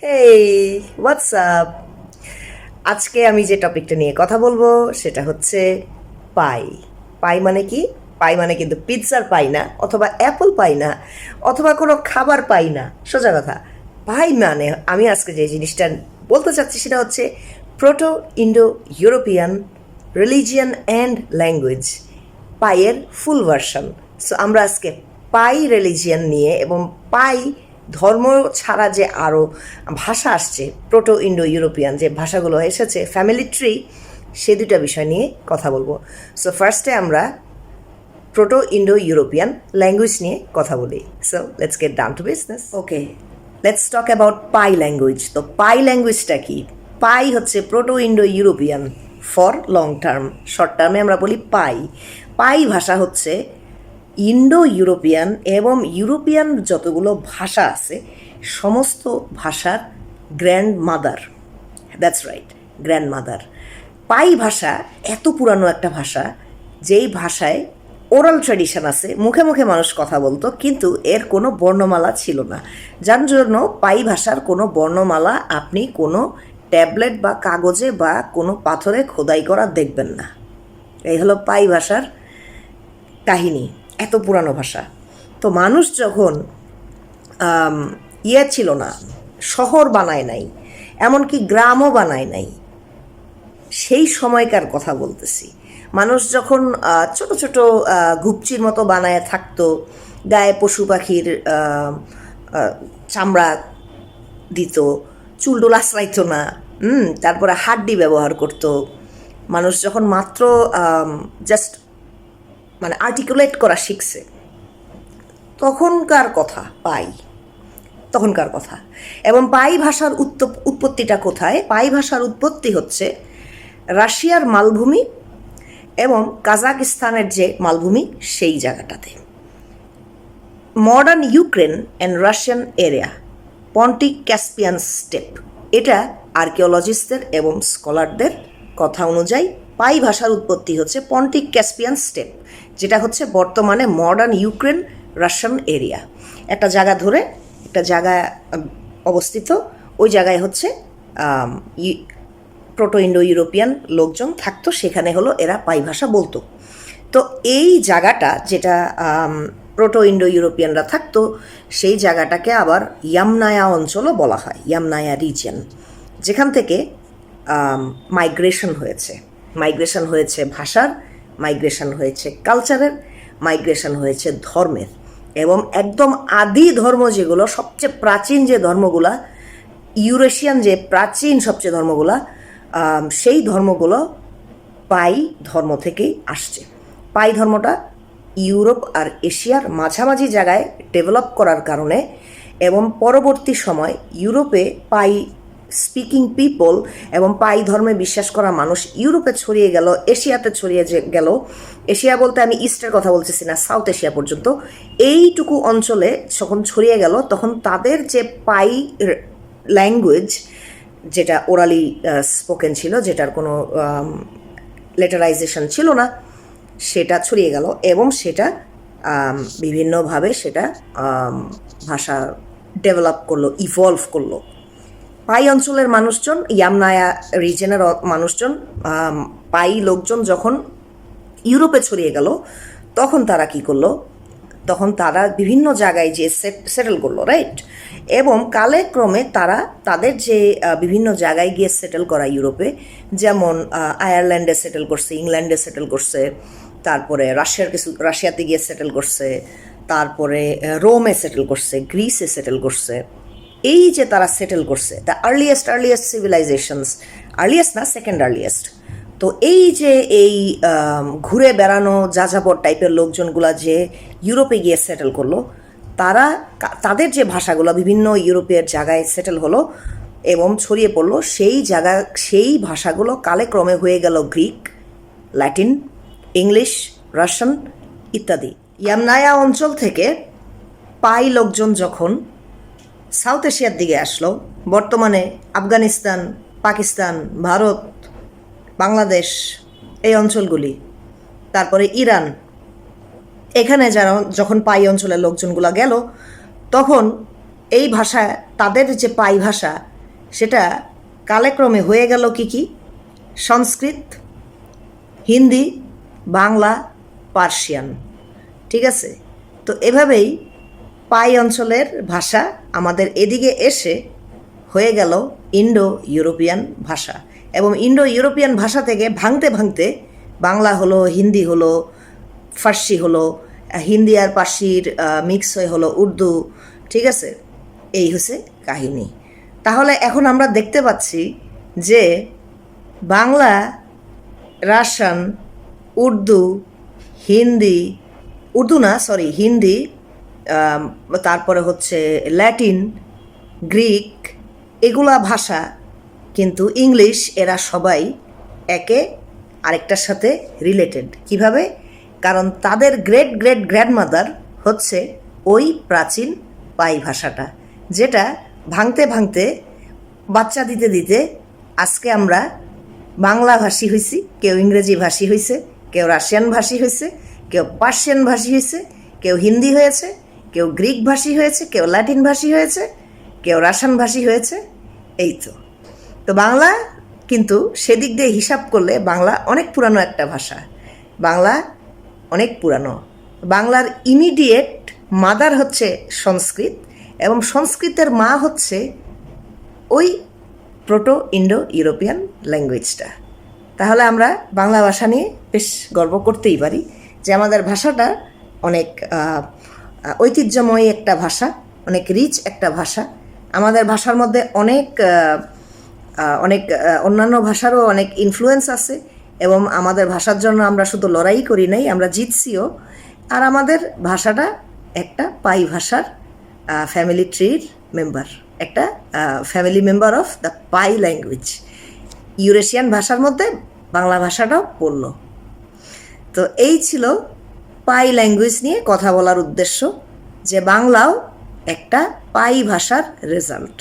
হেই, what's up? আজকে আমি যে টপিকটা নিয়ে কথা বলবো সেটা হচ্ছে পাই। পাই মানে কি? পাই মানে কিন্তু পিৎজার পাই না, অথবা অ্যাপল পাই না, অথবা কোনো খাবার পাই না। সোজা কথা, পাই মানে আমি আজকে যে জিনিসটা বলতে চাচ্ছি সেটা হচ্ছে proto Indo European religion and language, পাইয়ের ফুল ভার্সন। সো আমরা আজকে পাই রিলিজিয়ান নিয়ে এবং পাই ধর্ম ছাড়া যে আরও ভাষা আসছে, প্রোটো ইন্ডো ইউরোপিয়ান যে ভাষাগুলো এসেছে, ফ্যামিলি ট্রি, সে দুটা বিষয় নিয়ে কথা বলবো। সো ফার্স্টে আমরা প্রোটো ইন্ডো ইউরোপিয়ান ল্যাঙ্গুয়েজ নিয়ে কথা বলি। So let's get down to business. Okay, let's talk about pi language. তো পাই ল্যাঙ্গুয়েজটা কি? পাই হচ্ছে proto Indo European for long term, short টার্মে আমরা বলি পাই। পাই ভাষা হচ্ছে ইন্ডো ইউরোপিয়ান এবং ইউরোপিয়ান যতগুলো ভাষা আছে সমস্ত ভাষার grandmother. That's right, grandmother. PIE ভাষা এত পুরানো একটা ভাষা, যেই ভাষায় ওরাল ট্র্যাডিশন আছে, মুখে মুখে মানুষ কথা বলতো, কিন্তু এর কোনো বর্ণমালা ছিল না। যার জন্য পাই ভাষার কোনো বর্ণমালা আপনি কোনো ট্যাবলেট বা কাগজে বা কোনো পাথরে খোদাই করা দেখবেন না। এই হলো পাই ভাষার কাহিনী, এত পুরানো ভাষা। তো মানুষ যখন ছিল না, শহর বানায় নাই, এমনকি গ্রামও বানায় নাই, সেই সময়কার কথা বলতেছি। মানুষ যখন ছোট ছোট ঘুপচির মতো বানায় থাকতো, গায়ে পশু পাখির চামড়া দিত, চুলডুল আশ্রাইতো না, তারপরে হাড্ডি ব্যবহার করতো। মানুষ যখন মাত্র জাস্ট মানে আর্টিকুলেট করা শিখছে, তখনকার কথা পাই, তখনকার কথা। এবং পাই ভাষার উৎপত্তিটা কোথায়? পাই ভাষার উৎপত্তি হচ্ছে রাশিয়ার মালভূমি এবং কাজাকিস্তানের যে মালভূমি, সেই জায়গাটাতে। Modern Ukraine and Russian area, পন্টিক Caspian step, এটা আর্কিওলজিস্টদের এবং স্কলারদের কথা অনুযায়ী পাই ভাষার উৎপত্তি হচ্ছে পন্টিক ক্যাসপিয়ান স্টেপ, যেটা হচ্ছে বর্তমানে মডার্ন ইউক্রেন রাশিয়ান এরিয়া। একটা জায়গা ধরে একটা জায়গায় অবস্থিত, ওই জায়গায় হচ্ছে প্রোটো ইন্ডো ইউরোপিয়ান লোকজন থাকতো, সেখানে হলো এরা পাই ভাষা বলতো। তো এই জায়গাটা যেটা প্রোটো ইন্ডো ইউরোপিয়ানরা থাকতো, সেই জায়গাটাকে আবার ইয়ামনায়া অঞ্চলও বলা হয়, ইয়ামনায়া রিজিয়ন, যেখান থেকে মাইগ্রেশন হয়েছে। মাইগ্রেশন হয়েছে ভাষার, মাইগ্রেশন হয়েছে কালচারের, মাইগ্রেশন হয়েছে ধর্মের। এবং একদম আদি ধর্ম যেগুলো, সবচেয়ে প্রাচীন যে ধর্মগুলা, ইউরেশিয়ান যে প্রাচীন সবচেয়ে ধর্মগুলা, সেই ধর্মগুলো পাই ধর্ম থেকেই আসছে। পাই ধর্মটা ইউরোপ আর এশিয়ার মাঝামাঝি জায়গায় ডেভেলপ করার কারণে এবং পরবর্তী সময় ইউরোপে পাই স্পিকিং পিপল এবং পাই ধর্মে বিশ্বাস করা মানুষ ইউরোপে ছড়িয়ে গেল, এশিয়াতে ছড়িয়ে গেল। এশিয়া বলতে আমি ইস্টের কথা বলতেছি না, সাউথ এশিয়া পর্যন্ত এইটুকু অঞ্চলে যখন ছড়িয়ে গেল, তখন তাদের যে পাই ল্যাঙ্গুয়েজ, যেটা ওরালি স্পোকেন ছিল, যেটার কোনো লেটারাইজেশন ছিল না, সেটা ছড়িয়ে গেল এবং সেটা বিভিন্নভাবে সেটা ভাষা ডেভেলপ করলো, ইভলভ করলো। পাই অঞ্চলের মানুষজন, ইয়ামনায়া রিজনের মানুষজন, পাই লোকজন যখন ইউরোপে ছড়িয়ে গেল, তখন তারা কি করলো? তখন তারা বিভিন্ন জায়গায় যে সেটেল করলো, রাইট? এবং কালে ক্রমে তারা তাদের যে বিভিন্ন জায়গায় গিয়ে সেটেল করা ইউরোপে, যেমন আয়ারল্যান্ডে সেটেল করছে, ইংল্যান্ডে সেটেল করছে, তারপরে রাশিয়াতে গিয়ে সেটেল করছে, তারপরে রোমে সেটেল করছে, গ্রিসে সেটেল করছে। এই যে তারা সেটেল করছে, দ্য আর্লিয়েস্ট সিভিলাইজেশনস, আর্লিয়েস্ট না, সেকেন্ড আর্লিয়েস্ট। তো এই যে এই ঘুরে বেড়ানো যাযাবর টাইপের লোকজনগুলা যে ইউরোপে গিয়ে সেটেল করলো, তারা তাদের যে ভাষাগুলো বিভিন্ন ইউরোপের জায়গায় সেটেল হলো এবং ছড়িয়ে পড়লো, সেই ভাষাগুলো কালে ক্রমে হয়ে গেল গ্রিক, ল্যাটিন, ইংলিশ, রাশিয়ান ইত্যাদি। ইয়ামনায়া অঞ্চল থেকে পাই লোকজন যখন সাউথ এশিয়ার দিকে আসলো, বর্তমানে আফগানিস্তান, পাকিস্তান, ভারত, বাংলাদেশ, এই অঞ্চলগুলি, তারপরে ইরান, এখানে যারা যখন পাই অঞ্চলের লোকজনগুলো গেল, তখন এই ভাষা, তাদের যে পাই ভাষা, সেটা কালেক্রমে হয়ে গেল কি সংস্কৃত, হিন্দি, বাংলা, পার্সিয়ান। ঠিক আছে, তো এভাবেই পাই অঞ্চলের ভাষা আমাদের এদিকে এসে হয়ে গেল ইন্ডো ইউরোপিয়ান ভাষা, এবং ইন্ডো ইউরোপিয়ান ভাষা থেকে ভাঙতে ভাঙতে বাংলা হলো, হিন্দি হলো, ফার্সি হলো, হিন্দি আর পার্সির মিক্স হয়ে হলো উর্দু। ঠিক আছে, এই হচ্ছে কাহিনী। তাহলে এখন আমরা দেখতে পাচ্ছি যে বাংলা, রাশিয়ান, উর্দু, হিন্দি, উর্দু না সরি হিন্দি, তারপরে হচ্ছে ল্যাটিন, গ্রিক, এগুলা ভাষা কিন্তু ইংলিশ, এরা সবাই একে আরেকটার সাথে রিলেটেড। কিভাবে? কারণ তাদের গ্রেট গ্রেট গ্র্যান্ডমাদার হচ্ছে ওই প্রাচীন পাই ভাষাটা, যেটা ভাঙতে ভাঙতে বাচ্চা দিতে দিতে আজকে আমরা বাংলা ভাষী হয়েছি, কেউ ইংরেজি ভাষী হয়েছে, কেউ রাশিয়ান ভাষী হয়েছে, কেউ পার্সিয়ান ভাষী হয়েছে, কেউ হিন্দি হয়েছে, কেউ গ্রিক ভাষী হয়েছে, কেউ ল্যাটিন ভাষী হয়েছে, কেউ রাশিয়ান ভাষী হয়েছে। এই তো বাংলা কিন্তু সেদিক দিয়ে হিসাব করলে বাংলা অনেক পুরানো একটা ভাষা। বাংলা অনেক পুরানো। বাংলার ইমিডিয়েট মাদার হচ্ছে সংস্কৃত, এবং সংস্কৃতের মা হচ্ছে ওই প্রোটো ইন্ডো ইউরোপিয়ান ল্যাঙ্গুয়েজটা। তাহলে আমরা বাংলা ভাষা নিয়ে বেশ গর্ব করতেই পারি যে আমাদের ভাষাটা অনেক ঐতিহ্যময়ী একটা ভাষা, অনেক রিচ একটা ভাষা। আমাদের ভাষার মধ্যে অনেক অনেক অন্যান্য ভাষারও অনেক ইনফ্লুয়েন্স আছে, এবং আমাদের ভাষার জন্য আমরা শুধু লড়াই করি নাই, আমরা জিতছিও। আর আমাদের ভাষাটা একটা পাই ভাষার ফ্যামিলি ট্রির মেম্বার, একটা family member of the pi language. Eurasian ভাষার মধ্যে বাংলা ভাষাটাও পড়ল। তো এই ছিল পাই ল্যাঙ্গুয়েজ নিয়ে কথা বলার উদ্দেশ্য, যে বাংলাও একটা পাই ভাষার রেজাল্ট।